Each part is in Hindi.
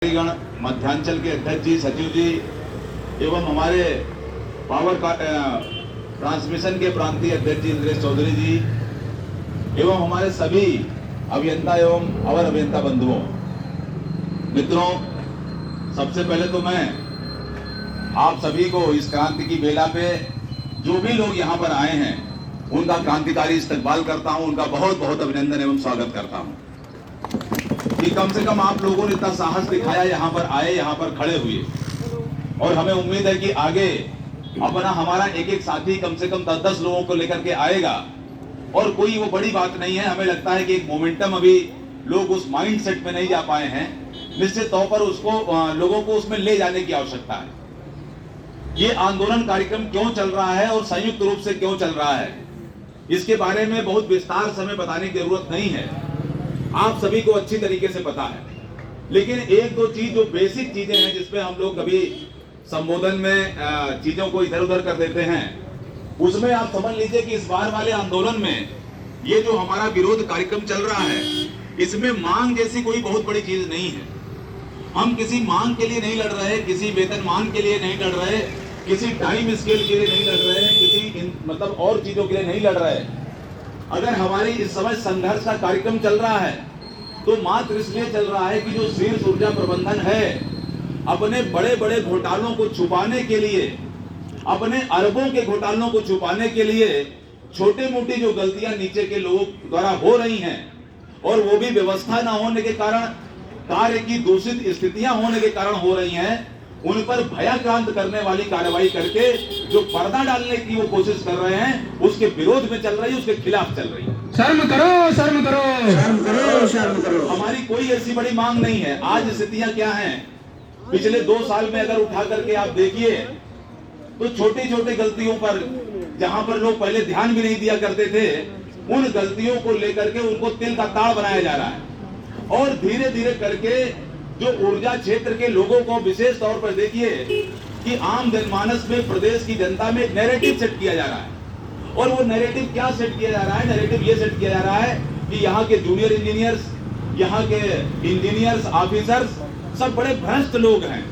गण मध्यांचल के अध्यक्ष जी, सचिव जी एवं हमारे पावर ट्रांसमिशन के प्रांतीय अध्यक्ष जी इंद्रेश चौधरी जी एवं हमारे सभी अभियंता एवं अवर अभियंता बंधुओं, मित्रों, सबसे पहले तो मैं आप सभी को इस क्रांति की बेला पे जो भी लोग यहाँ पर आए हैं उनका क्रांतिकारी इस्तकबाल करता हूँ, उनका बहुत बहुत अभिनंदन एवं स्वागत करता हूँ कि कम से कम आप लोगों ने इतना साहस दिखाया, यहाँ पर आए, यहाँ पर खड़े हुए। और हमें उम्मीद है कि आगे अपना हमारा एक एक साथी कम से कम 10-10 लोगों को लेकर के आएगा और कोई वो बड़ी बात नहीं है। हमें लगता है कि एक मोमेंटम, अभी लोग उस माइंड सेट में नहीं जा पाए हैं, निश्चित तौर पर उसको लोगों को उसमें ले जाने की आवश्यकता है। ये आंदोलन कार्यक्रम क्यों चल रहा है और संयुक्त रूप से क्यों चल रहा है, इसके बारे में बहुत विस्तार से हमें बताने की जरूरत नहीं है, आप सभी को अच्छी तरीके से पता है। लेकिन एक दो चीज जो बेसिक चीजें हैं जिसपे हम लोग कभी संबोधन में चीजों को इधर उधर कर देते हैं, उसमें आप समझ लीजिए कि इस बार वाले आंदोलन में ये जो हमारा विरोध कार्यक्रम चल रहा है, इसमें मांग जैसी कोई बहुत बड़ी चीज नहीं है। हम किसी मांग के लिए नहीं लड़ रहे, किसी वेतनमान के लिए नहीं लड़ रहे, किसी टाइम स्केल के लिए नहीं लड़ रहे, किसी मतलब और चीजों के लिए नहीं लड़ रहे। अगर हमारी इस समय संघर्ष का कार्यक्रम चल रहा है तो मात्र इसलिए चल रहा है कि जो शीर्ष ऊर्जा प्रबंधन है, अपने बड़े बड़े घोटालों को छुपाने के लिए, अपने अरबों के घोटालों को छुपाने के लिए छोटे मोटी जो गलतियां नीचे के लोगों द्वारा हो रही हैं और वो भी व्यवस्था न होने के कारण, कार्य की दूषित स्थितियां होने के कारण हो रही हैं, उन पर भयाक्रांत करने वाली कार्रवाई करके जो पर्दा डालने की वो कोशिश कर रहे हैं, उसके विरोध में चल रही है, उसके खिलाफ चल रही है। शर्म करो, शर्म करो, शर्म करो, शर्म करो। हमारी कोई ऐसी बड़ी मांग नहीं है। आज स्थितियां क्या हैं, पिछले 2 साल में अगर उठा करके आप देखिए तो छोटी छोटी गलतियों पर, जहां पर लोग पहले ध्यान भी नहीं दिया करते थे, उन गलतियों को लेकर के उनको तिल का ताड़ बनाया जा रहा है। और धीरे धीरे करके जो ऊर्जा क्षेत्र के लोगों को विशेष तौर पर देखिए कि आम जनमानस में, प्रदेश की जनता में एक नैरेटिव सेट किया जा रहा है। और वो नैरेटिव क्या सेट किया जा रहा है? नैरेटिव ये सेट किया जा रहा है कि यहाँ के जूनियर इंजीनियर्स, यहाँ के इंजीनियर्स, ऑफिसर्स सब बड़े भ्रष्ट लोग हैं,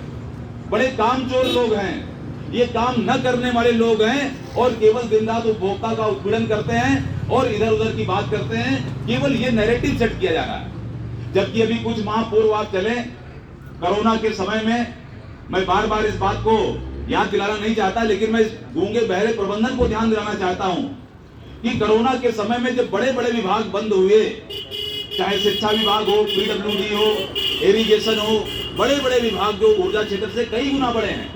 बड़े कामचोर लोग हैं, ये काम न करने वाले लोग हैं और केवल दिन रात उपभोक्ता का उत्पीड़न करते हैं और इधर उधर की बात करते हैं। केवल ये नैरेटिव सेट किया जा रहा है। जबकि अभी कुछ माह पूर्व आप चले, कोरोना के समय में, मैं बार बार इस बात को याद दिलाना नहीं चाहता, लेकिन मैं इस गूंगे बहरे प्रबंधन को ध्यान दिलाना चाहता हूं कि कोरोना के समय में जब बड़े बड़े विभाग बंद हुए, चाहे शिक्षा विभाग हो, पीडब्ल्यूडी हो, इरिगेशन हो, बड़े बड़े विभाग जो ऊर्जा क्षेत्र से कई गुना बड़े हैं,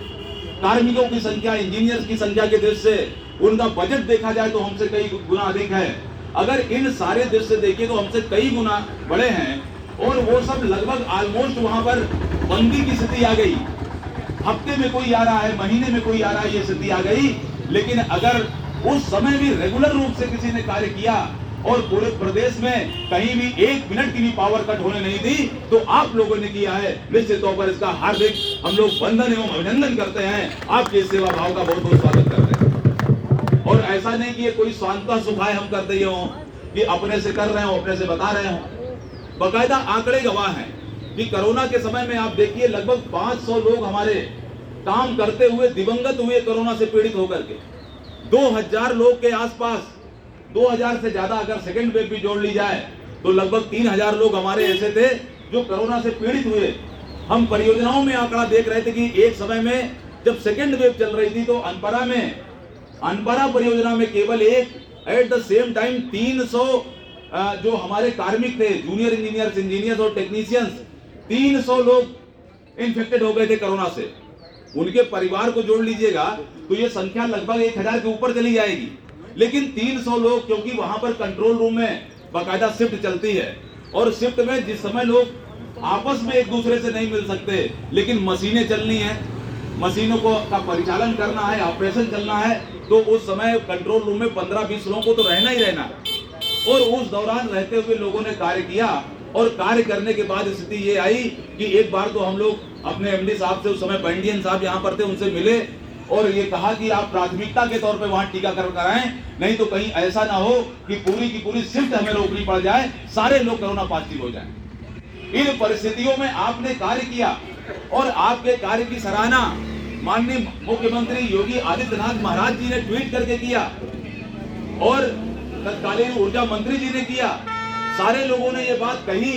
कार्मिकों की संख्या, इंजीनियर्स की संख्या के दृष्टि से उनका बजट देखा जाए तो हमसे कई गुना अधिक है। अगर इन सारे दृष्टि से देखिए तो हमसे कई गुना बड़े हैं और वो सब लगभग ऑलमोस्ट वहां पर बंदी की स्थिति आ गई। हफ्ते में कोई आ रहा है, महीने में कोई आ रहा है, ये स्थिति आ गई। लेकिन अगर उस समय भी रेगुलर रूप से किसी ने कार्य किया और पूरे प्रदेश में कहीं भी 1 मिनट की भी पावर कट होने नहीं दी, तो आप लोगों ने किया है। निश्चित तौर पर इसका हार्दिक हम लोग वंदन एवं अभिनंदन करते हैं, आपके सेवा भाव का बहुत बहुत स्वागत करते हैं। और ऐसा नहीं कि ये कोई स्वांतः सुखाए हम कर दिए हों कि अपने से कर रहे हो, अपने से बता रहे हो। बाकायदा आंकड़े गवाह हैं कि कोरोना के समय में आप देखिए लगभग 500 लोग हमारे काम करते हुए दिवंगत हुए कोरोना से पीड़ित होकर के। 2000 लोग के आसपास, 2000 से ज्यादा अगर सेकेंड वेव भी जोड़ ली जाए तो लगभग 3000 लोग हमारे ऐसे थे जो कोरोना से पीड़ित हुए। हम परियोजनाओं में आंकड़ा देख रहे थे कि एक समय में जब सेकेंड वेव चल रही थी तो अनपरा परियोजना में केवल एक एट द सेम टाइम 300 जो हमारे कार्मिक थे, जूनियर इंजीनियर्स और टेक्नीशियंस, 300 लोग इन्फेक्टेड हो गए थे कोरोना से। उनके परिवार को जोड़ लीजिएगा तो ये संख्या लगभग 1000 के ऊपर चली जाएगी। लेकिन 300 लोग, क्योंकि वहां पर कंट्रोल रूम में बाकायदा शिफ्ट चलती है और शिफ्ट में जिस समय लोग आपस में एक दूसरे से नहीं मिल सकते, लेकिन मशीनें चलनी है, मशीनों को का परिचालन करना है, ऑपरेशन चलना है, तो उस समय कंट्रोल रूम में 15-20 लोगों को तो रहना ही रहना। और उस दौरान रहते हुए लोगों ने कार्य किया और कार्य करने के बाद स्थिति ये आई कि एक बार तो हम लोग अपने एमडी साहब से, उस समय पांडियन साहब यहाँ पर थे, उनसे मिले और ये कहा कि आप प्राथमिकता के तौर पे वहां टीकाकरण कराएं, नहीं तो कहीं ऐसा ना हो कि पूरी की पूरी शिफ्ट हमें रोकनी पड़ जाए, सारे लोग कोरोना पॉजिटिव हो जाएं। इन परिस्थितियों में आपने कार्य किया और आपके कार्य की सराहना माननीय मुख्यमंत्री योगी आदित्यनाथ महाराज जी ने ट्वीट करके किया और तत्कालीन ऊर्जा मंत्री जी ने किया। सारे लोगों ने ये बात कही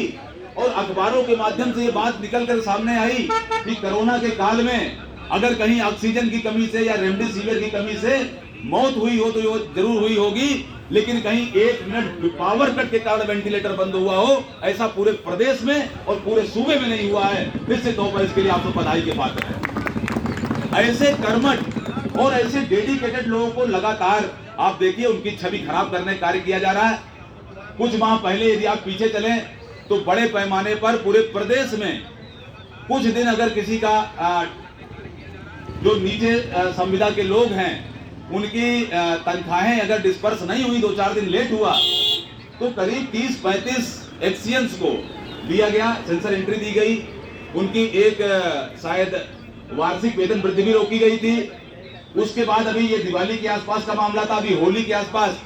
और अखबारों के माध्यम से ये बात निकल कर सामने आई कि कोरोना के काल में अगर कहीं ऑक्सीजन की कमी से या रेमडेसिविर की कमी से मौत हुई हो तो वो जरूर हुई होगी, लेकिन कहीं 1 मिनट पावर कट के कारण वेंटिलेटर बंद हुआ हो ऐसा पूरे प्रदेश में और पूरे सूबे में नहीं हुआ है। निश्चित तौर पर इसके लिए आपको बधाई के पात्र है। ऐसे कर्मठ और ऐसे डेडिकेटेड लोगों को लगातार आप देखिए उनकी छवि खराब करने का कार्य किया जा रहा है। कुछ माह पहले यदि आप पीछे चलें तो बड़े पैमाने पर पूरे प्रदेश में कुछ दिन अगर किसी का जो नीचे संविदा के लोग हैं उनकी तनख्वाहें अगर डिस्पर्स नहीं हुई, 2-4 दिन लेट हुआ, तो करीब 30-35 एक्सियंस को दिया गया, सेंसर एंट्री दी गई, उनकी एक शायद वार्षिक वेतन वृद्धि भी रोकी गई थी। उसके बाद अभी ये दिवाली के आसपास का मामला था, अभी होली के आसपास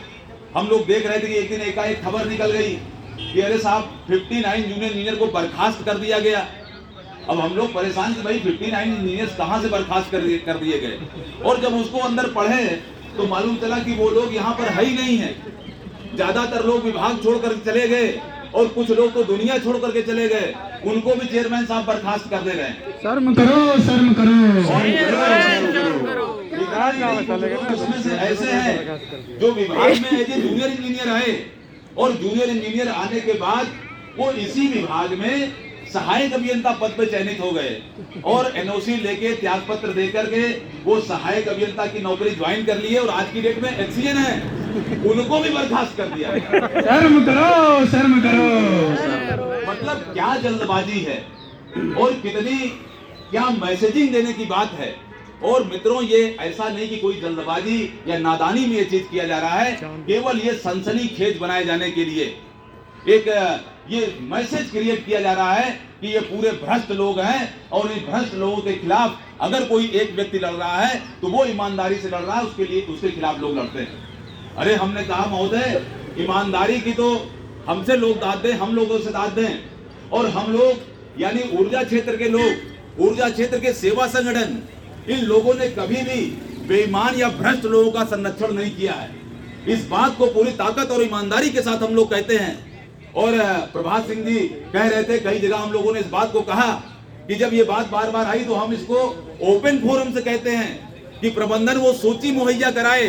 हम लोग देख रहे थे कि एक दिन एकाएक खबर निकल गई कि अरे साहब 59 जूनियर इंजीनियर को बर्खास्त कर दिया गया। अब हम लोग परेशान कि भाई 59 इंजीनियर्स कहां से बर्खास्त कर दिए गए, और जब उसको अंदर पढ़े तो मालूम चला कि वो लोग यहाँ पर है ही नहीं है। ज्यादातर लोग विभाग छोड़कर चले गए और कुछ लोग तो दुनिया छोड़ करके चले गए, उनको भी चेयरमैन साहब बर्खास्त कर दे रहे हैं। शर्म करो, शर्म करो। उसमें से ऐसे हैं जो विभाग में एज ए जूनियर इंजीनियर आए और जूनियर इंजीनियर आने के बाद वो इसी विभाग में सहायक अभियंता पद पे चयनित हो गए और एनओसी लेके त्याग पत्र दे करके वो सहायक अभियंता की नौकरी ज्वाइन कर ली है और आज की डेट में एक्सीजन है, उनको भी बर्खास्त कर दिया। शर्म करो, शर्म करो। मतलब क्या जल्दबाजी है और कितनी क्या मैसेजिंग देने की बात है। और मित्रों, ये ऐसा नहीं कि कोई जल्दबाजी या नादानी में ये चीज किया जा रहा है, केवल ये सनसनीखेज बनाए जाने के लिए एक ये मैसेज क्रिएट किया जा रहा है कि ये पूरे भ्रष्ट लोग हैं और इन भ्रष्ट लोगों के खिलाफ अगर कोई एक व्यक्ति लड़ रहा है तो वो ईमानदारी से लड़ रहा है, उसके लिए उसके खिलाफ लोग लड़ते हैं। अरे हमने कहा महोदय, ईमानदारी की तो हमसे लोग दाद दें, हम लोगों से दाद दें, और हम लोग यानी ऊर्जा क्षेत्र के लोग, ऊर्जा क्षेत्र के सेवा संगठन, इन लोगों ने कभी भी बेईमान या भ्रष्ट लोगों का संरक्षण नहीं किया है। इस बात को पूरी ताकत और ईमानदारी के साथ हम लोग कहते हैं। और प्रभात सिंह जी कह रहे थे, कई जगह हम लोगों ने इस बात को कहा कि जब ये बात बार बार आई तो हम इसको ओपन फोरम से कहते हैं कि प्रबंधन वो सूची मुहैया कराए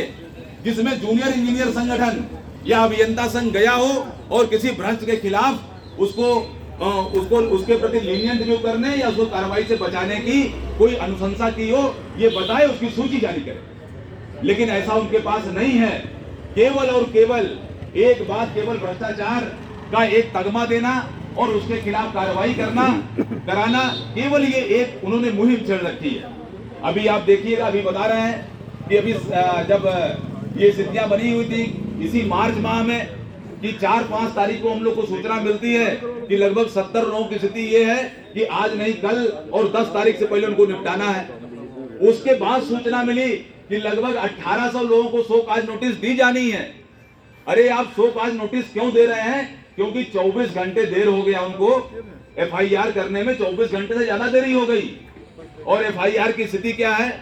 जिसमें जूनियर इंजीनियर संगठन या अभियंता संघ गया हो और किसी भ्रष्ट के खिलाफ उसको उसके प्रति लीनियंट व्यू करने या उसको कार्रवाई से बचाने की कोई अनुशंसा की हो, ये बताए, उसकी सूची जारी करे। लेकिन ऐसा उनके पास नहीं है। केवल और केवल एक बात, केवल भ्रष्टाचार का एक तगमा देना और उसके खिलाफ कार्रवाई कराना, केवल ये एक उन्होंने मुहिम छेड़ रखी है। अभी आप देखिएगा, अभी बता रहे हैं कि अभी जब ये स्थितियां बनी हुई थी इसी मार्च माह में कि 4-5 तारीख को हम लोग को सूचना मिलती है कि लगभग 70 लोगों की स्थिति ये है कि आज नहीं कल और 10 तारीख से पहले उनको निपटाना है। उसके बाद सूचना मिली कि लगभग 1800 लोगों को शो काज नोटिस दी जानी है। अरे आप शो काज नोटिस क्यों दे रहे हैं? क्योंकि 24 घंटे देर हो गया, उनको एफआईआर करने में 24 घंटे से ज्यादा देरी हो गई। और एफआईआर की स्थिति क्या है?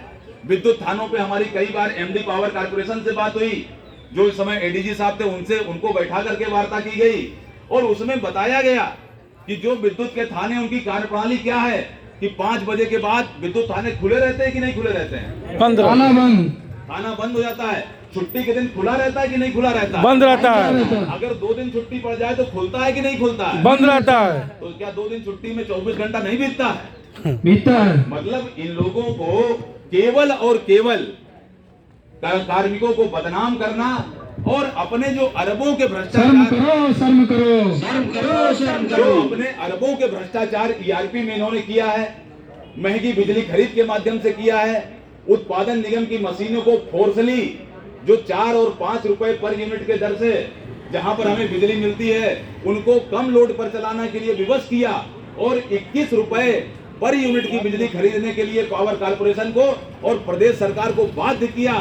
विद्युत थानों पे हमारी कई बार एमडी पावर कारपोरेशन से बात हुई, जो इस समय एडीजी साहब थे, उनसे उनको बैठा करके वार्ता की गई और उसमें बताया गया कि जो विद्युत के थाने, उनकी कार्यप्रणाली क्या है कि 5 बजे के बाद विद्युत थाने खुले रहते हैं कि नहीं खुले रहते हैं? थाना बंद हो जाता है। छुट्टी के दिन खुला रहता है कि नहीं खुला रहता है? बंद रहता है। अगर 2 दिन छुट्टी पड़ जाए तो खुलता है कि नहीं खुलता है? बंद रहता है। तो क्या 2 दिन छुट्टी में 24 घंटा नहीं बीतता है? बीतता है। मतलब इन लोगों को केवल और केवल कार्मिकों को बदनाम करना और अपने जो अरबों के भ्रष्टाचार, जो अपने अरबों के भ्रष्टाचार ईआरपी में इन्होंने किया है, महंगी बिजली खरीद के माध्यम से किया है, उत्पादन निगम की मशीनों को फोर्सली जो 4 और 5 रुपए पर यूनिट के दर से जहां पर हमें बिजली मिलती है उनको कम लोड पर चलाने के लिए विवश किया और 21 रुपए पर यूनिट की बिजली खरीदने के लिए पावर कारपोरेशन को और प्रदेश सरकार को बाध्य किया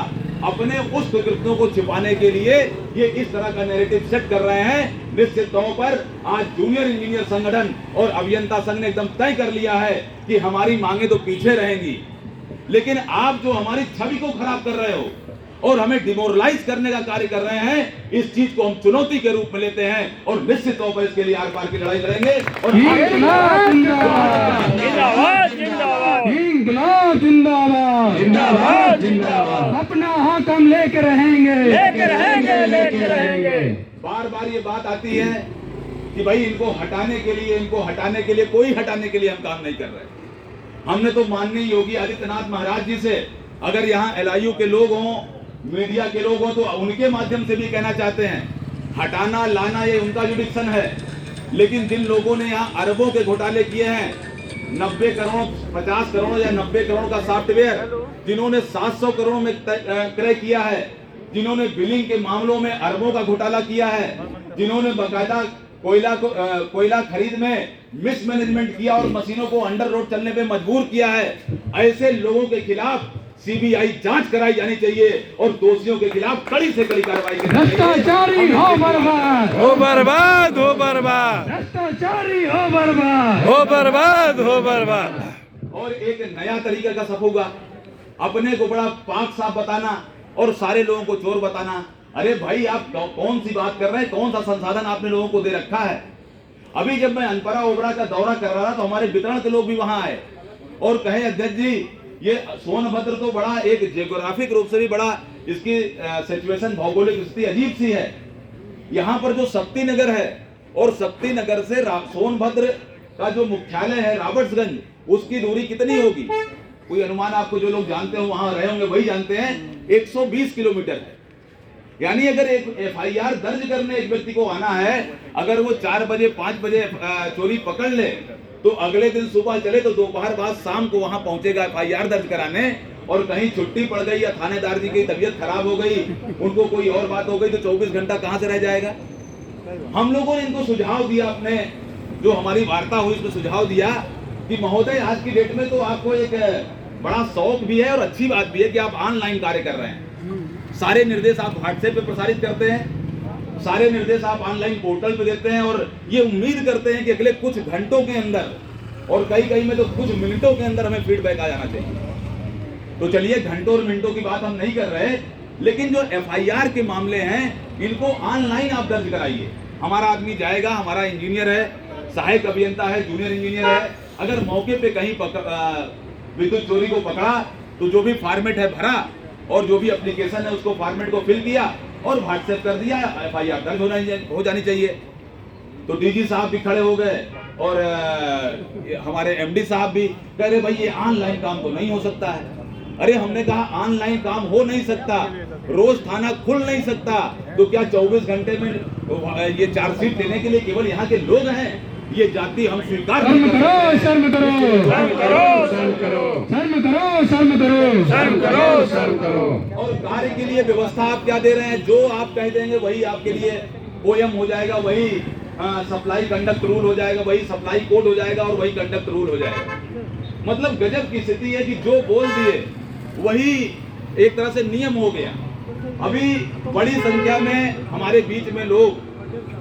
अपने उस कृत्यों को छिपाने के लिए ये इस तरह का नैरेटिव सेट कर रहे हैं। निश्चित तौर पर आज जूनियर इंजीनियर संगठन और अभियंता संघ ने एकदम तय कर लिया है कि हमारी मांगे तो पीछे रहेंगी, लेकिन आप जो हमारी छवि को खराब कर रहे हो और हमें डिमोरलाइज करने का कार्य कर रहे हैं, इस चीज को हम चुनौती के रूप में लेते हैं और निश्चित तौर पर इसके लिए आर पार की लड़ाई लड़ेंगे। और जिंदाबाद जिंदाबाद जिंदाबाद जिंदाबाद जिंदाबाद, अपना हक हम लेके रहेंगे लेके रहेंगे लेके रहेंगे। बार बार ये बात आती है कि भाई इनको हटाने के लिए कोई हटाने के लिए हम काम नहीं कर रहे। हमने तो माननीय योगी आदित्यनाथ महाराज जी से, अगर यहाँ LIU के लोग हों, मीडिया के लोग हों, तो उनके माध्यम से भी कहना चाहते हैं, हटाना लाना ये उनका जुडिक्शन है, लेकिन जिन लोगों ने यहाँ अरबों के घोटाले किए हैं, 90 करोड़ 50 करोड़ या 90 करोड़ का सॉफ्टवेयर, जिन्होंने 700 करोड़ में क्रय किया है, जिन्होंने बिलिंग के मामलों में अरबों का घोटाला किया है, जिन्होंने बाकायदा कोयला खरीद में मिसमैनेजमेंट किया और मशीनों को अंडर रोड चलने पे मजबूर किया है, ऐसे लोगों के खिलाफ CBI जांच कराई जानी चाहिए और दोषियों के खिलाफ कड़ी से कड़ी कार्रवाई करनी चाहिए। भ्रष्टाचारी हो बर्बाद हो बर्बाद हो बर्बाद भ्रष्टाचारी हो बर्बाद हो बर्बाद हो बर्बाद। और एक नया तरीका का सब होगा, अपने को बड़ा पाक साफ बताना और सारे लोगों को चोर बताना। अरे भाई, आप कौन सी बात कर रहे हैं? कौन सा संसाधन आपने लोगों को दे रखा है? अभी जब मैं अनपरा ओबरा का दौरा कर रहा था तो हमारे वितरण के लोग भी वहां आए और कहे, अध्यक्ष जी, ये सोनभद्र तो बड़ा एक जियोग्राफिक रूप से भी बड़ा इसकी सिचुएशन, भौगोलिक स्थिति अजीब सी है। यहाँ पर जो शक्ति नगर है और शक्ति नगर से सोनभद्र का जो मुख्यालय है राबर्ट्सगंज, उसकी दूरी कितनी होगी? कोई अनुमान आपको, जो लोग जानते हो वहां रहे होंगे वही जानते हैं, 120 किलोमीटर है। यानी अगर एक FIR दर्ज करने एक व्यक्ति को आना है, अगर वो 4 बजे 5 बजे चोरी पकड़ ले तो अगले दिन सुबह चले तो दोपहर बाद शाम को वहां पहुंचेगा FIR दर्ज कराने। और कहीं छुट्टी पड़ गई या थानेदार जी की तबीयत खराब हो गई, उनको कोई और बात हो गई, तो 24 घंटा कहां से रह जाएगा? हम लोगों ने इनको सुझाव दिया, अपने जो हमारी वार्ता हुई उसमें सुझाव दिया कि महोदय, आज की डेट में तो आपको एक बड़ा शौक भी है और अच्छी बात भी है कि आप ऑनलाइन कार्य कर रहे हैं। सारे निर्देश आप व्हाट्सएप पे प्रसारित करते हैं, सारे निर्देश आप ऑनलाइन पोर्टल पे देते हैं और ये उम्मीद करते हैं कि अगले कुछ घंटों के अंदर और कई में तो कुछ मिनटों के अंदर हमें फीडबैक आ जाना चाहिए। तो चलिए, घंटों और मिनटों की बात हम नहीं कर रहे, लेकिन जो FIR के मामले हैं इनको ऑनलाइन आप दर्ज कराइए। हमारा आदमी जाएगा, हमारा इंजीनियर है, सहायक अभियंता है, जूनियर इंजीनियर है, अगर मौके पे कहीं विद्युत चोरी को पकड़ा तो जो भी फॉर्मेट है भरा और जो भी एप्लीकेशन है उसको फॉर्मेट को फिल किया और व्हाट्सएप कर दिया, FIR दर्ज हो जानी चाहिए। तो DG साहब भी खड़े हो गए और हमारे MD साहब भी कह रहे, भाई ये ऑनलाइन काम तो नहीं हो सकता है। अरे हमने कहा ऑनलाइन काम हो नहीं सकता, रोज थाना खुल नहीं सकता, तो क्या 24 घंटे में ये चार्जशीट देने के लिए केवल यहाँ के लोग हैं? ये जाति हम स्वीकार शर्म करो शर्म करो शर्म करो शर्म करो शर्म करो शर्म करो शर्म करो शर्म करो। और कार्य के लिए व्यवस्था आप क्या दे रहे हैं? जो आप कह देंगे वही आपके लिए OM हो जाएगा, वही सप्लाई कंडक्ट रूल हो जाएगा, वही सप्लाई कोड हो जाएगा और वही कंडक्ट रूल हो जाएगा। मतलब गजब की स्थिति है कि जो बोल दिए वही एक तरह से नियम हो गया। अभी बड़ी संख्या में हमारे बीच में लोग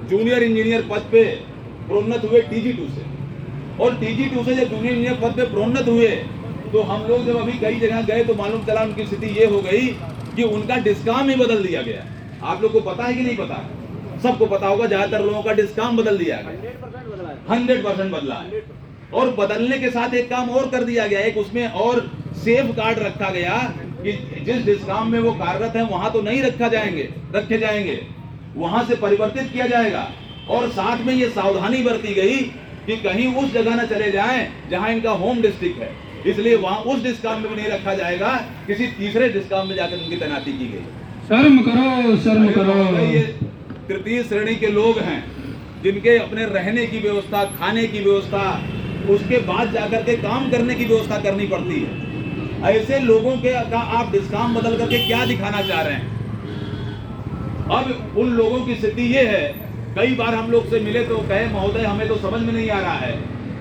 जूनियर इंजीनियर पद पे प्रोन्नत हुए TG2 से, और TG2 से जब जूनियर इंजीनियर पद पे प्रोन्नत हुए तो हम लोग जब अभी कई जगह गए तो मालूम चला उनकी स्थिति ये हो गई कि उनका डिस्काम ही बदल दिया गया। आप लोग को पता है कि नहीं पता? सबको पता होगा, ज्यादातर लोगों का डिस्काम बदल दिया गया, 100% बदला है। और बदलने के साथ एक काम और कर दिया गया, एक उसमें और सेफ गार्ड रखा गया कि जिस डिस्काम में वो कार्यरत है वहां तो नहीं रखे जाएंगे, वहां से परिवर्तित किया जाएगा। और साथ में ये सावधानी बरती गई कि कहीं उस जगह न चले जाएं जहां इनका होम डिस्ट्रिक्ट है, इसलिए वहां उस डिस्काम में भी नहीं रखा जाएगा, किसी तीसरे डिस्काम में जाकर उनकी तैनाती की गई। शर्म करो शर्म करो। ये तृतीय श्रेणी के लोग हैं जिनके अपने रहने की व्यवस्था, खाने की व्यवस्था, उसके बाद जाकर के काम करने की व्यवस्था करनी पड़ती है। ऐसे लोगों के का आप डिस्काम बदल करके क्या दिखाना चाह रहे हैं? अब उन लोगों की स्थिति ये है, कई बार हम लोग से मिले तो कहे, महोदय हमें तो समझ में नहीं आ रहा है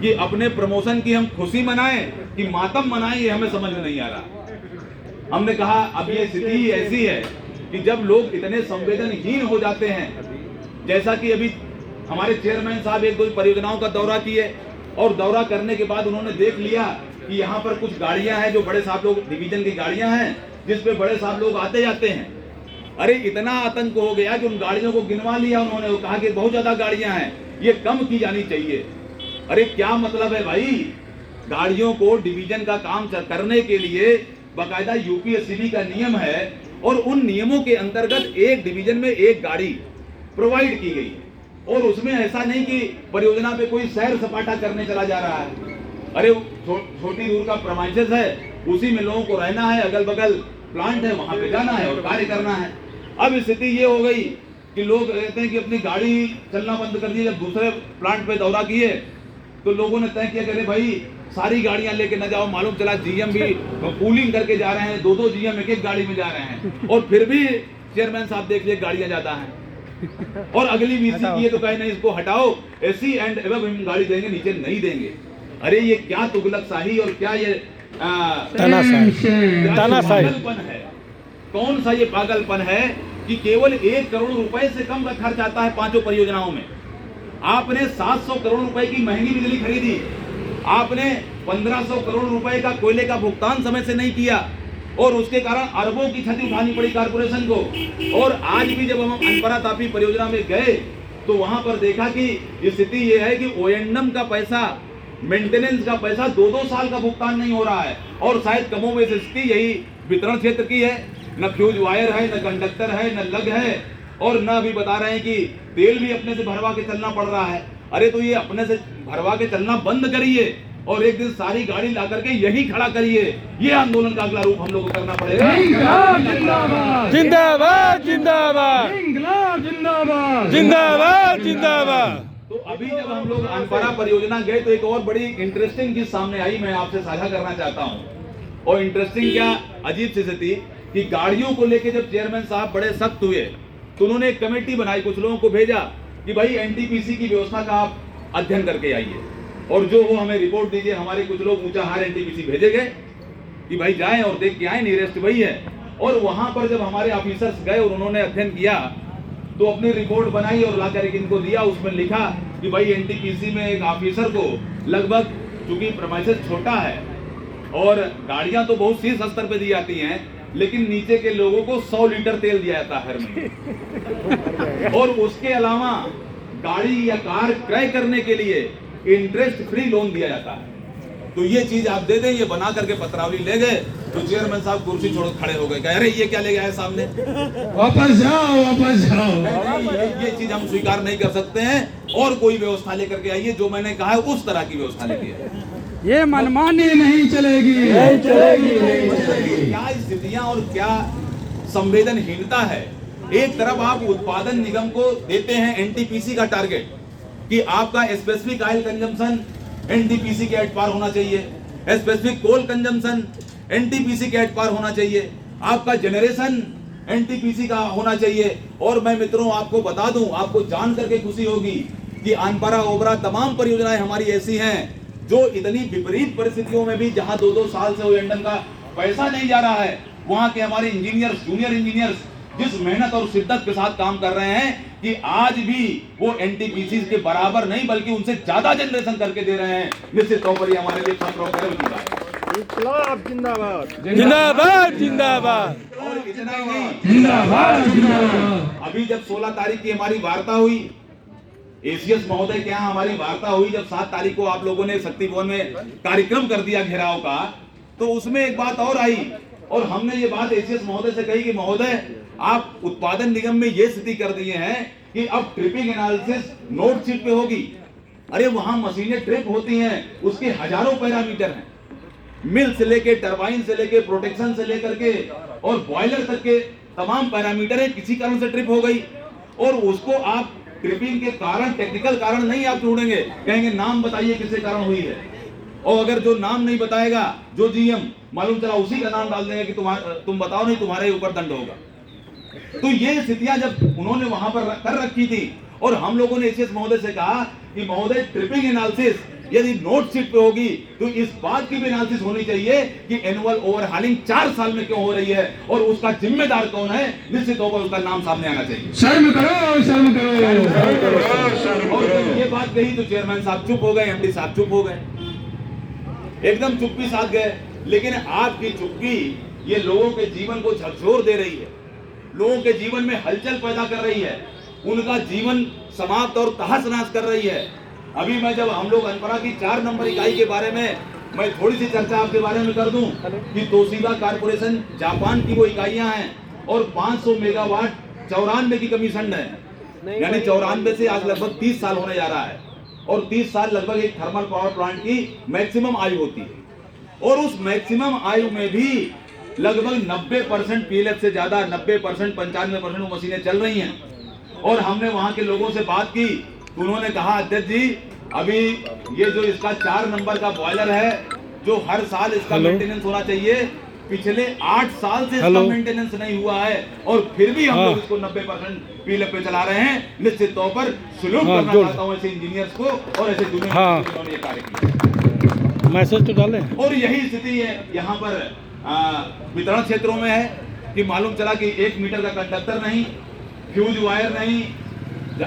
कि अपने प्रमोशन की हम खुशी मनाएं कि मातम मनाएं, ये हमें समझ में नहीं आ रहा। हमने कहा अब ये स्थिति ऐसी है कि जब लोग इतने संवेदनहीन हो जाते हैं, जैसा कि अभी हमारे चेयरमैन साहब एक दो परियोजनाओं का दौरा किए और दौरा करने के बाद उन्होंने देख लिया कि यहाँ पर कुछ गाड़ियां हैं जो बड़े साहब लोग डिवीजन की गाड़ियां हैं जिसपे बड़े साहब लोग आते जाते हैं। अरे इतना आतंक हो गया कि उन गाड़ियों को गिनवा लिया उन्होंने, वो कहा कि बहुत ज्यादा गाड़ियां हैं, ये कम की जानी चाहिए। अरे क्या मतलब है भाई, गाड़ियों को डिवीजन का काम करने के लिए बाकायदा यूपीएससीबी का नियम है और उन नियमों के अंतर्गत एक डिवीजन में एक गाड़ी प्रोवाइड की गई और उसमें ऐसा नहीं कि परियोजना पे कोई सैर सपाटा करने चला जा रहा है। अरे छोटी दूर का प्रेमाइसेस है, उसी में लोगों को रहना है, अगल बगल प्लांट है, वहां पे जाना है और कार्य करना है। अब स्थिति ये हो गई कि लोग कहते हैं कि अपनी गाड़ी चलना बंद कर दी। जब दूसरे प्लांट पे दौरा किए तो लोगों ने तय किया कि अरे भाई सारी गाड़ियां लेके न जाओ, मालूम चला जीएम भी पूलिंग करके जा रहे हैं, दो दो जीएम एक एक गाड़ी में जा रहे हैं और फिर भी चेयरमैन साहब देख लिए गाड़ियां ज्यादा हैं और अगली वीसी की है तो कहे नहीं इसको हटाओ, एसी एंड एवं हम गाड़ी देंगे, नीचे नहीं देंगे। अरे ये क्या तुगलकशाही और क्या ये पागलपन है, कौन सा ये पागलपन है कि केवल 1 करोड़ रुपए से कम का खर्च आता है पांचों परियोजनाओं में। आपने 700 करोड़ रुपए की महंगी बिजली खरीदी, आपने 1500 करोड़ रुपए का कोयले का भुगतान समय से नहीं किया और उसके कारण अरबों की क्षति उठानी पड़ी कारपोरेशन को। और आज भी जब हम अनपरा तापी परियोजना में गए तो वहां पर देखा कि स्थिति ये है कि ओएनएम का पैसा, मेंटेनेंस का पैसा 2-2 साल का भुगतान नहीं हो रहा है और शायद कमोबेश स्थिति यही वितरण क्षेत्र की है। न फ्यूज वायर है, न कंडक्टर है, न लग है और न भी बता रहे हैं कि तेल भी अपने से भरवा के चलना पड़ रहा है। अरे तो ये अपने से भरवा के चलना बंद करिए और एक दिन सारी गाड़ी ला करके यही खड़ा करिए। ये आंदोलन का अगला रूप हम लोग को करना पड़ेगा। जिंदाबाद जिंदाबाद जिंदाबाद जिंदाबाद जिंदाबाद जिंदाबाद। तो अभी जब हम लोग अनपरा परियोजना गए तो एक और बड़ी इंटरेस्टिंग चीज सामने आई, मैं आपसे साझा करना चाहता हूँ। और इंटरेस्टिंग क्या, अजीब सी स्थिति कि गाड़ियों को लेके जब चेयरमैन साहब बड़े सख्त हुए तो उन्होंने एक कमेटी बनाई, कुछ लोगों को भेजा कि भाई एनटीपीसी की व्यवस्था का आप अध्ययन करके आइए और जो वो हमें रिपोर्ट दीजिए। हमारे कुछ लोग ऊंचाहार एनटीपीसी भेजे गए कि भाई जाएं और देख के आए, नियरेस्ट वही है। और वहां पर जब हमारे ऑफिसर्स गए और उन्होंने अध्ययन किया तो अपनी रिपोर्ट बनाई और ला करके इनको दिया। उसमें लिखा कि भाई एनटीपीसी में एक ऑफिसर को लगभग, चूंकि प्रेमाइसेस छोटा है और गाड़ियां तो बहुत शीर्ष स्तर पे दी जाती हैं, लेकिन नीचे के लोगों को 100 लीटर तेल दिया जाता है हर महीने और उसके अलावा गाड़ी या कार क्रय करने के लिए इंटरेस्ट फ्री लोन दिया जाता है। तो ये चीज आप दे दें, ये बना करके पत्रावली ले गए तो चेयरमैन साहब कुर्सी छोड़ खड़े हो गए, अरे ये क्या ले गया है सामने, वापस जाओ वापस जाओ। ये चीज हम स्वीकार नहीं कर सकते हैं और कोई व्यवस्था लेकर के आइए जो मैंने कहा है उस तरह की व्यवस्था लेके आइए। ये मनमानी नहीं चलेगी, नहीं चलेगी, नहीं चलेगी। क्या स्थितियां और क्या संवेदनहीनता है। एक तरफ आप उत्पादन निगम को देते हैं एनटीपीसी का टारगेट कि आपका स्पेसिफिक ऑयल कंजम्पशन एनटीपीसी के एट पार होना चाहिए, स्पेसिफिक कोल कंजम्पशन एनटीपीसी के एट पार होना चाहिए, आपका जनरेशन एनटीपीसी का होना चाहिए। और मैं मित्रों आपको बता दूं, आपको जान करके खुशी होगी कि अनपरा ओबरा तमाम परियोजनाएं हमारी ऐसी हैं जो इतनी विपरीत परिस्थितियों में भी, जहां 2-2 साल से ओएनडम का पैसा नहीं जा रहा है, वहां के हमारे इंजीनियर्स, जूनियर इंजीनियर्स जिस मेहनत और शिद्दत के साथ काम कर रहे हैं कि आज भी वो एनटीपीसी के बराबर नहीं बल्कि उनसे ज्यादा जनरेशन करके दे रहे हैं। निश्चित तौर पर ये हमारे लिए गर्व की बात है। जिंदाबाद जिंदाबाद जिंदाबाद। और इतना ही नहीं, जिंदाबाद जिंदाबाद। अभी जब 16 तारीख की हमारी वार्ता हुई, एसीएस महोदय के यहाँ हमारी वार्ता हुई, जब 7 तारीख को आप लोगों ने शक्ति भवन में कार्यक्रम कर दिया घेराव का, तो उसमें एक बात और आई और हमने ये बात एसीएस महोदय से कही कि महोदय आप उत्पादन निगम में ये स्थिति कर दिए हैं कि अब ट्रिपिंग एनालिसिस नोट शीट पे होगी। अरे वहां मशीनें ट्रिप होती हैं, उसके हजारों पैरामीटर हैं, मिल से लेके, टरबाइन से लेके, प्रोटेक्शन से लेकर के और बॉयलर तक के तमाम पैरामीटर है। किसी कारण से ट्रिप हो गई और उसको आप ट्रिपिंग के कारण, टेक्निकल कारण नहीं आप ढूंढेंगे, कहेंगे नाम बताइए किसके कारण हुई है। और अगर जो नाम नहीं बताएगा, जो जीएम मालूम चला उसी का नाम डाल देंगे कि तुम बताओ नहीं, तुम्हारे ऊपर दंड होगा। तो ये स्थितियां जब उन्होंने वहां पर कर रखी थी और हम लोगों ने एसीएस महोदय से कहा कि महोदय ट्रिपिंग एनालिसिस यदि नोट शीट पे होगी तो इस बात की भी एनालिसिस होनी चाहिए कि एनुअल ओवरहालिंग 4 साल में क्यों हो रही है और उसका जिम्मेदार कौन है। निश्चित तौर पर उसका नाम सामने आना चाहिए। शर्म करो, शर्म करो। और जब ये बात कही तो चेयरमैन साहब चुप हो गए, एमडी साहब चुप हो गए, एकदम चुप्पी साध गए। लेकिन आपकी चुप्पी ये लोगों के जीवन को झकझोर दे रही है, लोगों के जीवन में हलचल पैदा कर रही है, उनका जीवन समाप्त और तहस नहस कर रही है। अभी मैं जब हम लोग अनपरा की 4 नंबर इकाई के बारे में मैं थोड़ी सी चर्चा आपके बारे में कर दूं कि तोशिबा कॉर्पोरेशन जापान की वो इकाइयां हैं और 500 मेगावाट 94 की कमीशन है, यानी 94 से आज लगभग 30 साल होने जा रहा है और 30 साल लगभग एक थर्मल पावर प्लांट की मैक्सिमम आयु होती है और उस मैक्सिमम आयु में भी लगभग 90% पीएलएफ से ज्यादा 90% 95% वो मशीनें चल रही हैं। और हमने वहां के लोगों से बात की, उन्होंने कहा अध्यक्ष जी अभी ये जो इसका 4 नंबर का बॉयलर है जो हर साल इसका मेंटेनेंस होना चाहिए, पिछले 8 साल से इसका मेंटेनेंस नहीं हुआ है और फिर भी हम लोग इसको 90% पीएलएफ पे चला रहे हैं। निश्चित तौर पर सैल्यूट करना चाहता हूं ऐसे इंजीनियर्स को और ऐसे दुनिया में जिन्होंने ये कार्य किया। मैसेज तो डाले। और यही स्थिति है यहाँ पर वितरण क्षेत्रों में है कि मालूम चला कि 1 मीटर का कंडक्टर नहीं, फ्यूज वायर नहीं,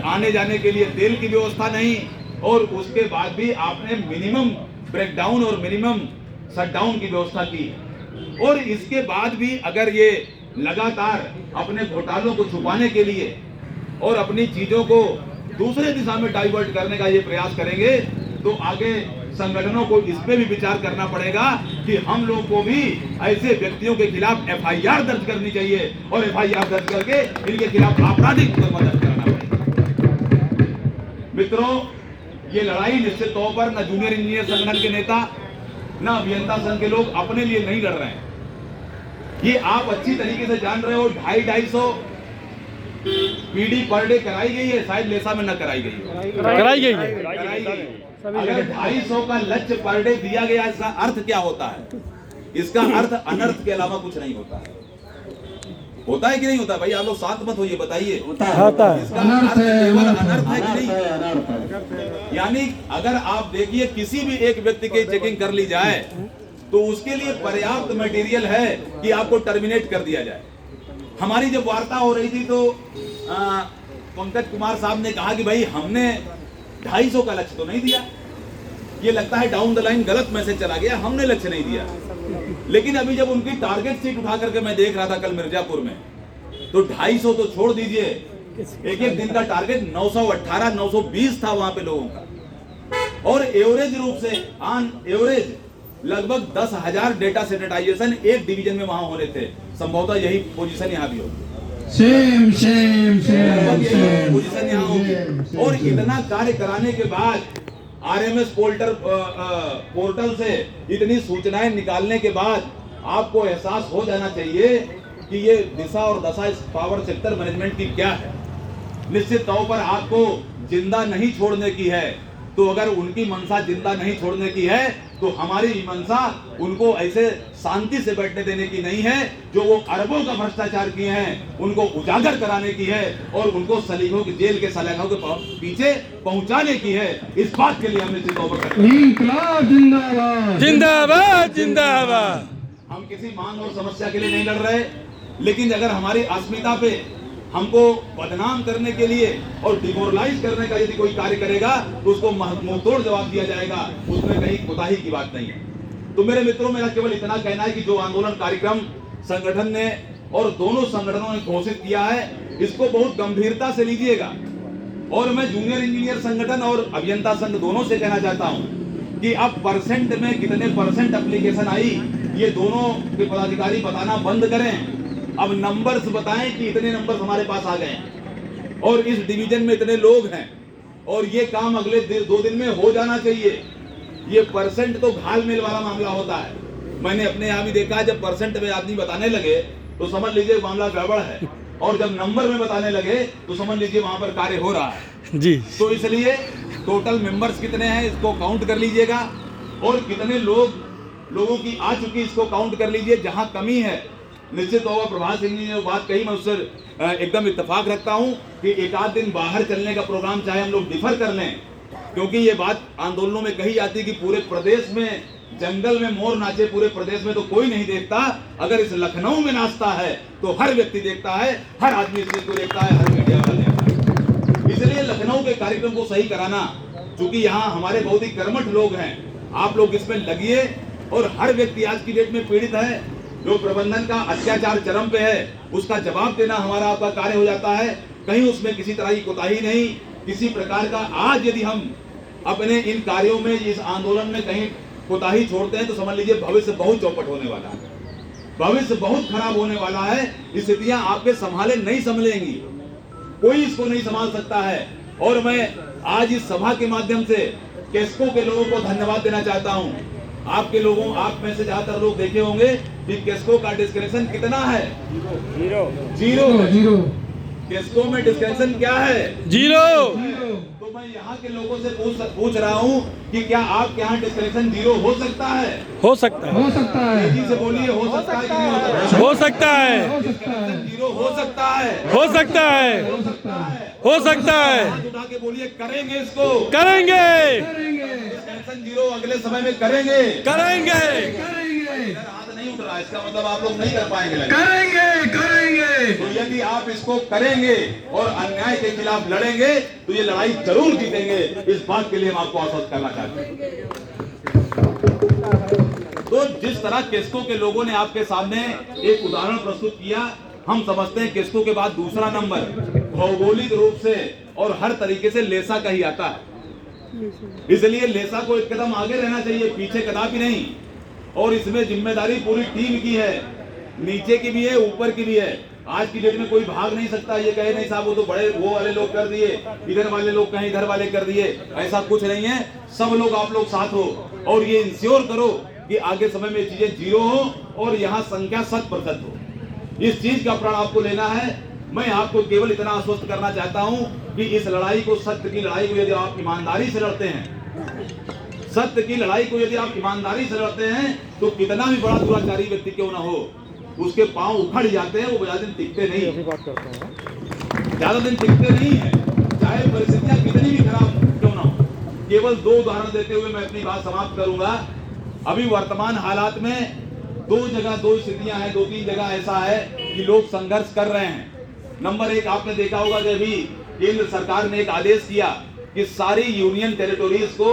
आने जाने के लिए तेल की व्यवस्था नहीं और उसके बाद भी आपने मिनिमम ब्रेकडाउन और मिनिमम शटडाउन की व्यवस्था की। और इसके बाद भी अगर ये लगातार अपने घोटालों को छुपाने के लिए और अपनी चीजों को दूसरे दिशा में डाइवर्ट करने का ये प्रयास करेंगे तो आगे संगठनों को इस पे भी विचार करना पड़ेगा कि हम लोग को भी ऐसे व्यक्तियों के खिलाफ एफआईआर दर्ज करनी चाहिए और एफआईआर दर्ज करके इनके खिलाफ आपराधिक मुकदमा दर्ज कराना पड़ेगा। मित्रों, ये लड़ाई निश्चित तौर पर न जूनियर इंजीनियर संगठन के नेता न अभियंता संघ के लोग अपने लिए नहीं लड़ रहे हैं। ये आप अच्छी तरीके से जान रहे हो, 250-250 पीडी पर डे कराई गई है, शायद लेसा में न कराई गई है, कराई गई है। कराई गई। अगर 250 का लक्ष्य पर डे दिया गया, इसका अर्थ क्या होता है? इसका अर्थ अनर्थ के अलावा कुछ नहीं होता है। होता है कि नहीं होता? भाई आप लोग साथ मत होइए, बताइए। होता है। इसका अर्थ केवल अनर्थ है कि नहीं? यानी अगर आप देखिए किसी भी एक व्यक्ति की चेकिंग कर ली जाए तो उसके लिए पर्याप्त मटेरियल है कि आपको टर्मिनेट कर दिया जाए। हमारी जब वार्ता हो रही थी तो पंकज कुमार साहब ने कहा कि भाई हमने 250 का लक्ष्य तो नहीं दिया, ये लगता है डाउन द लाइन गलत मैसेज चला गया, हमने लक्ष्य नहीं दिया। लेकिन अभी जब उनकी टारगेट शीट उठा करके मैं देख रहा था कल मिर्जापुर में, तो 250 तो छोड़ दीजिए, एक दिन का टारगेट 918, 920 था वहां पे लोगों का। और एवरेज रूप से ऑन एवरेज लगभग 10,000 डेटा सैनिटाइजेशन एक डिवीजन में वहां होने थे। संभवतः यही पोजीशन यहाँ भी होगी, पोजीशन यहाँ होगी। और इतना कार्य कराने के बाद आरएमएस पोर्टल से इतनी सूचनाएं निकालने के बाद आपको एहसास हो जाना चाहिए कि ये दिशा और दशा इस पावर सेक्टर मैनेजमेंट की क्या है। निश्चित तौर पर आपको जिंदा नहीं छोड़ने की है, तो अगर उनकी मंशा जिंदा नहीं छोड़ने की है तो हमारी मंशा उनको ऐसे शांति से बैठने देने की नहीं है। जो वो अरबों का भ्रष्टाचार किए हैं उनको उजागर कराने की है और उनको सलीखों की जेल के सलाखों के पीछे पहुंचाने की है। इस बात के लिए हमने इंकलाब जिंदाबाद, जिंदाबाद, जिंदाबाद। हम किसी मांग और समस्या के लिए नहीं लड़ रहे, लेकिन अगर हमारी अस्मिता पे हमको बदनाम करने के लिए और डिमोरलाइज करने का यदि कोई कार्य करेगा तो उसको मुंहतोड़ जवाब दिया जाएगा, उसमें कहीं कोताही की बात नहीं है। तो मेरे मित्रों, मेरा केवल इतना कहना है कि जो आंदोलन कार्यक्रम संगठन ने और दोनों संगठनों ने घोषित किया है, इसको बहुत गंभीरता से लीजिएगा। और मैं जूनियर इंजीनियर संगठन और अभियंता संघ दोनों से कहना चाहता हूं कि अब परसेंट में कितने परसेंट एप्लीकेशन आई, ये दोनों के पदाधिकारी बताना बंद करें। अब नंबर्स बताएं कि इतने नंबर्स हमारे पास आ गए और इस डिवीजन में इतने लोग हैं और ये काम अगले 2 दिन में हो जाना चाहिए। ये परसेंट तो घालमेल वाला मामला होता है। मैंने अपने यहाँ भी देखा, जब परसेंट में आदमी बताने लगे तो समझ लीजिए मामला गड़बड़ है, और जब नंबर में बताने लगे तो समझ लीजिए वहां पर कार्य हो रहा है जी। तो इसलिए टोटल मेंबर्स कितने हैं इसको काउंट कर लीजिएगा और कितने लोगों की आ चुकी इसको काउंट कर लीजिए। जहां कमी है, निश्चित तौर पर प्रभात सिंह जी ने बात कही, मैं उससे एकदम इत्तेफाक रखता हूं कि एक आध दिन बाहर चलने का प्रोग्राम चाहे हम लोग डिफर कर लें, क्योंकि ये बात आंदोलनों में कही जाती है कि पूरे प्रदेश में जंगल में मोर नाचे, पूरे प्रदेश में तो कोई नहीं देखता, अगर इस लखनऊ में नाचता है तो हर व्यक्ति देखता है, हर आदमी इस चीज को देखता है, हर मीडिया वाला देखता है। इसलिए लखनऊ के कार्यक्रम को सही कराना, क्योंकि यहाँ हमारे बहुत ही कर्मठ लोग हैं, आप लोग इसमें लगिए। और हर व्यक्ति आज की डेट में पीड़ित है, जो प्रबंधन का अत्याचार चरम पे है, उसका जवाब देना हमारा आपका कार्य हो जाता है। कहीं उसमें किसी तरह की कोताही नहीं, किसी प्रकार का। आज यदि हम अपने इन कार्यों में, इस आंदोलन में कहीं कोताही छोड़ते हैं तो समझ लीजिए भविष्य बहुत चौपट होने वाला है, भविष्य बहुत खराब होने वाला है। स्थितियां आपके संभाले नहीं संभलेंगी, कोई इसको नहीं संभाल सकता है। और मैं आज इस सभा के माध्यम से केस्को के लोगों को धन्यवाद देना चाहता हूं। आपके लोगों, आप में से ज्यादातर लोग देखे होंगे कि केस्को का डिस्क्रिप्शन कितना है? जीरो। केस्को में डिस्क्रिप्शन क्या है? जीरो। तो मैं यहाँ के लोगों से पूछ रहा हूँ कि क्या आपके यहाँ डिस्क्रिप्शन जीरो हो सकता है? हो सकता है। हो सकता है। तेजी से बोलिए, हो सकता है कि नहीं हो सकता? हो सकता है। हो सकता है। जीरो हो सकता है। हो सकता है। हो सकता है। हो सकता है। हाथ उठा के बोलिए, करेंगे इसको, करेंगे। करेंगे। डिस्क्रिप्शन जीरो अगले समय में करेंगे। करेंगे। करेंगे। हाथ नहीं उठ रहा, इसका मतलब आप लोग नहीं कर पाएंगे। करेंगे। तो यदि आप इसको करेंगे और अन्याय के खिलाफ लड़ेंगे तो ये लड़ाई जरूर जीतेंगे। इस बात के लिए हम आपको आश्वस्त करना चाहते हैं। तो जिस तरह केस्को के लोगों ने आपके सामने एक उदाहरण प्रस्तुत किया, हम समझते हैं केस्को के बाद दूसरा नंबर भौगोलिक रूप से और हर तरीके से लेसा का ही आता है। इसलिए लेसा को एक कदम आगे रहना चाहिए, पीछे कदापि नहीं। और इसमें जिम्मेदारी पूरी टीम की है, नीचे की भी है, ऊपर की भी है। आज की डेट में कोई भाग नहीं सकता, ये कहे नहीं साहब वो तो बड़े वो वाले लोग कर दिए, इधर वाले लोग कहीं इधर वाले कर दिए। ऐसा कुछ नहीं है, सब लोग आप लोग साथ हो और ये इंश्योर करो कि आगे समय में चीजें जीरो हो और यहाँ संख्या 100% हो। इस चीज का प्रण आपको लेना है। मैं आपको केवल इतना आश्वस्त करना चाहता हूँ कि इस लड़ाई को, सत्य की लड़ाई को यदि आप ईमानदारी से लड़ते हैं, सत्य की लड़ाई को यदि आप ईमानदारी से लड़ते हैं, तो कितना भी बड़ा दुराचारी व्यक्ति क्यों ना हो, उसके पांव उखड़ जाते हैं, वो ज्यादा दिन टिकते नहीं, ज्यादा दिन टिकते नहीं है, चाहे परिस्थितियां कितनी भी खराब क्यों ना हो। केवल 2 उदाहरण देते हुए मैं अपनी बात समाप्त करूंगा। अभी वर्तमान हालात में 2 जगह 2 स्थितियां हैं, 2-3 जगह ऐसा है कि लोग संघर्ष कर रहे हैं। नंबर 1, आपने देखा होगा कि अभी केंद्र सरकार ने एक आदेश किया कि सारी यूनियन टेरिटोरीज को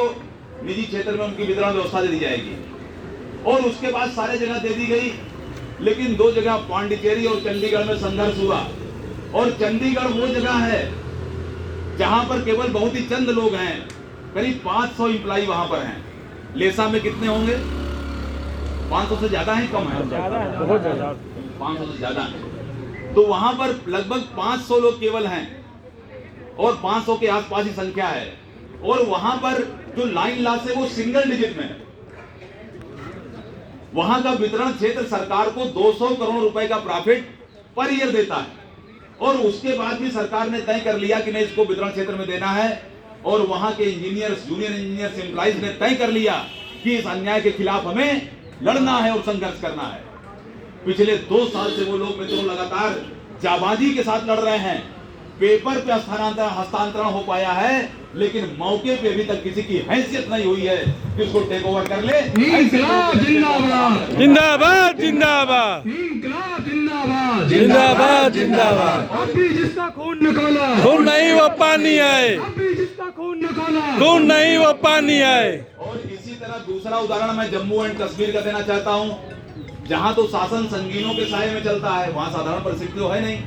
निजी क्षेत्र में उनकी वितरण व्यवस्था दे दी जाएगी, और उसके बाद सारे जगह दे दी गई। लेकिन 2 जगह पांडिचेरी और चंडीगढ़ में संघर्ष हुआ, और चंडीगढ़ वो जगह है जहां पर केवल बहुत ही चंद लोग हैं, करीब 500 एम्प्लॉय वहां पर हैं। लेसा में कितने होंगे? 500 से ज्यादा है, कम है? बहुत ज्यादा। 500 से ज्यादा है। तो वहां पर लगभग 500 लोग केवल हैं, और 500 के आसपास ही संख्या है। और वहां पर जो लाइन लॉस है वो सिंगल डिजिट में है। वहां का वितरण क्षेत्र सरकार को 200 करोड़ रुपए का प्रॉफिट पर ईयर देता है, और उसके बाद भी सरकार ने तय कर लिया कि नहीं, इसको वितरण क्षेत्र में देना है। और वहां के इंजीनियर्स, जूनियर इंजीनियर्स, एम्प्लॉइज ने तय कर लिया कि इस अन्याय के खिलाफ हमें लड़ना है और संघर्ष करना है। पिछले 2 साल से वो लोग मित्रों लगातार जाबाजी के साथ लड़ रहे हैं। पेपर पे हस्तांतरण हो पाया है, लेकिन मौके पे अभी तक किसी की हैसियत नहीं हुई है कि उसको टेक ओवर कर ले। इंकलाब जिंदाबाद। जिंदाबाद। जिंदाबाद। इंकलाब जिंदाबाद। जिंदाबाद। जिंदाबाद। अब भी जिसका खून निकाला, खून नहीं वो पानी आए। अब भी जिसका खून निकाला, खून नहीं वो पानी आए। और इसी तरह दूसरा उदाहरण मैं जम्मू एंड कश्मीर का देना चाहता हूं, जहां तो शासन संगीनों के साये में चलता है, वहां साधारण परिस्थिति तो है नहीं।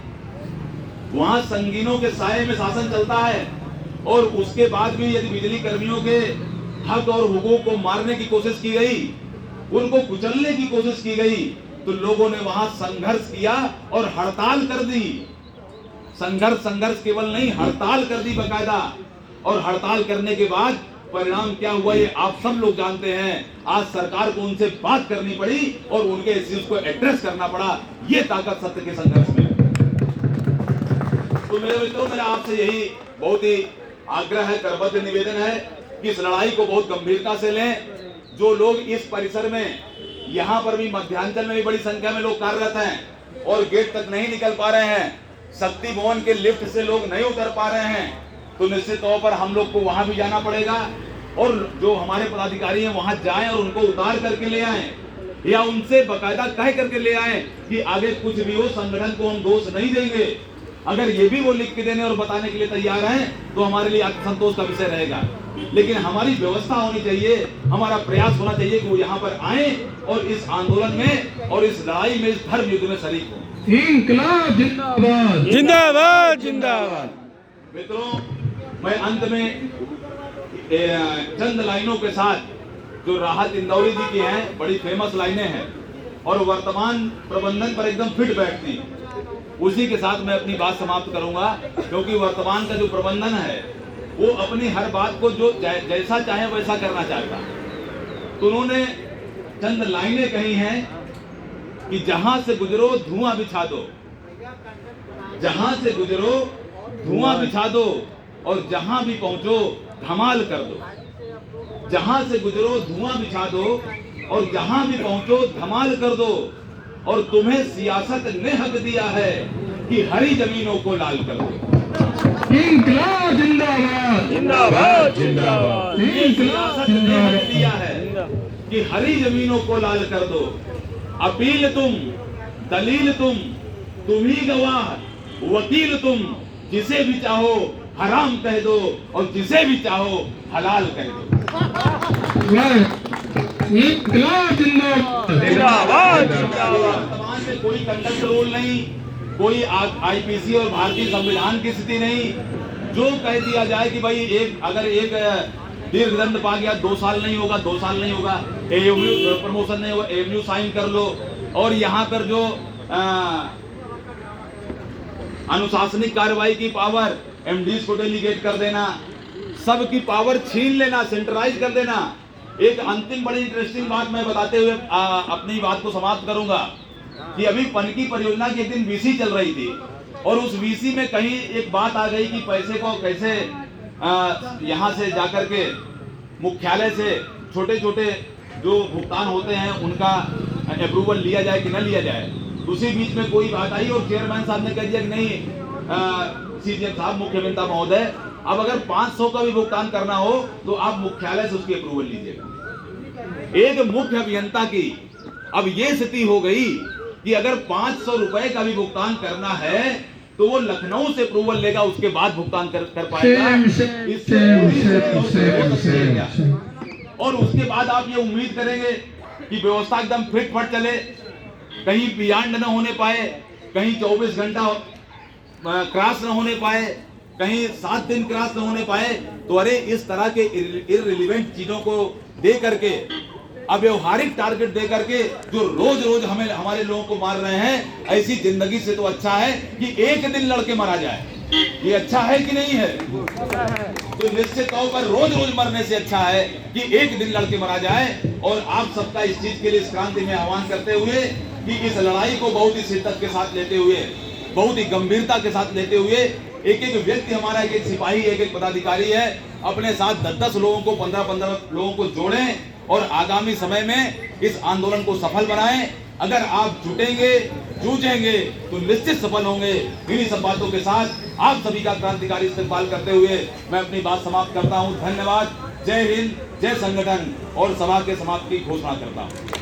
वहां संगीनों के साये में शासन चलता है, और उसके बाद भी यदि बिजली कर्मियों के हक और हुकूक को मारने की कोशिश की गई, उनको कुचलने की कोशिश की गई, तो लोगों ने वहां संघर्ष किया और हड़ताल कर दी। संघर्ष केवल नहीं, हड़ताल कर दी बकायदा। और हड़ताल करने के बाद परिणाम क्या हुआ ये आप सब लोग जानते हैं। आज सरकार को उनसे बात करनी पड़ी और उनके इश्यूज को एड्रेस करना पड़ा। ये ताकत सत्य के संघर्ष में। तो मेरे मित्रों, मेरा आपसे यही बहुत ही आग्रह है, करबद्ध निवेदन है कि इस लड़ाई को बहुत गंभीरता से लें। जो लोग इस परिसर में, यहाँ पर भी मध्यांचल में भी बड़ी संख्या में लोग कार्यरत हैं और गेट तक नहीं निकल पा रहे हैं, शक्ति भवन के लिफ्ट से लोग नहीं उतर पा रहे हैं, तो निश्चित तौर पर हम लोग को वहां भी जाना पड़ेगा और जो हमारे पदाधिकारी हैं वहां जाएं और उनको उतार करके ले आएं या उनसे बकायदा कह करके ले आएं कि आगे कुछ भी हो संगठन को हम दोष नहीं देंगे। अगर ये भी वो लिख के देने और बताने के लिए तैयार हैं तो हमारे लिए आत्मसंतोष का विषय रहेगा। लेकिन हमारी व्यवस्था होनी चाहिए, हमारा प्रयास होना चाहिए कि वो यहाँ पर आए और इस आंदोलन में और इस लड़ाई में, इस धर्म युद्ध में शरीक हो। इंकलाब जिंदाबाद। जिंदाबाद जिंदाबाद। मित्रों, मैं अंत में चंद लाइनों के साथ जो राहत इंदौरी जी की हैं, बड़ी फेमस लाइनें हैं और वर्तमान प्रबंधन पर एकदम फिट बैठती, उसी के साथ मैं अपनी बात समाप्त करूंगा। क्योंकि वर्तमान का जो प्रबंधन है वो अपनी हर बात को जो जैसा चाहे वैसा करना चाहता। तो उन्होंने चंद लाइनें कही हैं कि जहां से गुजरो धुआं बिछा दो, जहां से गुजरो धुआं बिछा दो और जहां भी पहुंचो धमाल कर दो। जहां से गुजरो धुआं बिछा दो और जहां भी पहुंचो धमाल कर दो। और तुम्हें सियासत ने हक दिया है कि हरी जमीनों को लाल कर दो। इंकलाब जिंदाबाद। जिंदाबाद जिंदाबाद। सियासत ने हक दिया है कि हरी जमीनों को लाल कर दो। अपील तुम, दलील तुम ही गवाह, वकील तुम, जिसे भी चाहो हराम कह दो और जिसे भी चाहो हलाल कह दो। इंकलाब जिंदाबाद। जिंदाबाद। वर्तमान में कोई कंडक्ट रूल नहीं, कोई आईपीसी और भारतीय संविधान की स्थिति नहीं। जो कह दिया जाए कि भाई अगर एक दीर्घ दंड पा गया 2 साल नहीं होगा, 2 साल नहीं होगा, एएमयू प्रमोशन नहीं होगा, एएमयू साइन कर लो। और यहाँ पर जो अनुशासनिक कार्रवाई की पावर एमडीज को डेलीगेट कर देना, सबकी पावर छीन लेना, सेंट्रलाइज कर देना। एक अंतिम बड़ी इंटरेस्टिंग बात मैं बताते हुए अपनी बात को समाप्त करूंगा कि अभी पनकी परियोजना की एक दिन वीसी चल रही थी और उस वीसी में कहीं एक बात आ गई कि पैसे को कैसे यहाँ से जाकर के मुख्यालय से छोटे छोटे जो भुगतान होते हैं उनका अप्रूवल लिया जाए कि न लिया जाए। उसी बीच में कोई बात आई और चेयरमैन साहब ने कह दिया कि नहीं सीजीएम साहब, मुख्य अभियंता महोदय, अब अगर 500 का भी भुगतान करना हो तो आप मुख्यालय से उसकी अप्रूवल लीजिएगा। एक मुख्य अभियंता की अब ये स्थिति हो गई कि अगर 500 रुपए का भी भुगतान करना है तो वो लखनऊ से अप्रूवल लेगा, उसके बाद भुगतान कर पाएगा। और उसके बाद आप ये उम्मीद करेंगे कि व्यवस्था एकदम फिट फट चले, कहीं बियॉन्ड न होने पाए, कहीं 24 घंटा क्रॉस न होने पाए, कहीं 7 दिन क्रॉस न होने पाए। तो अरे इस तरह के इररिलेवेंट चीजों को दे करके, अव्यवहारिक टारगेट दे करके जो रोज रोज हमें हमारे लोगों को मार रहे हैं, ऐसी जिंदगी से तो अच्छा है कि एक दिन लड़के मारा जाए। ये अच्छा है कि नहीं है? तो निश्चित तौर पर रोज रोज मरने से अच्छा है कि एक दिन लड़के मारा जाए। और आप सबका इस चीज के लिए इस क्रांति में आह्वान करते हुए कि इस लड़ाई को बहुत ही शिद्दत के साथ लेते हुए, बहुत ही गंभीरता के साथ लेते हुए, एक एक व्यक्ति हमारा, एक एक सिपाही, एक एक पदाधिकारी है, अपने साथ 10-10 लोगों को, 15-15 लोगों को जोड़ें और आगामी समय में इस आंदोलन को सफल बनाएं। अगर आप जुटेंगे, जूझेंगे तो निश्चित सफल होंगे। इन्हीं सब बातों के साथ आप सभी का क्रांतिकारी इस्तेमाल करते हुए मैं अपनी बात समाप्त करता हूं। धन्यवाद। जय हिंद, जय संगठन। और सभा के समाप्ति की घोषणा करता हूं।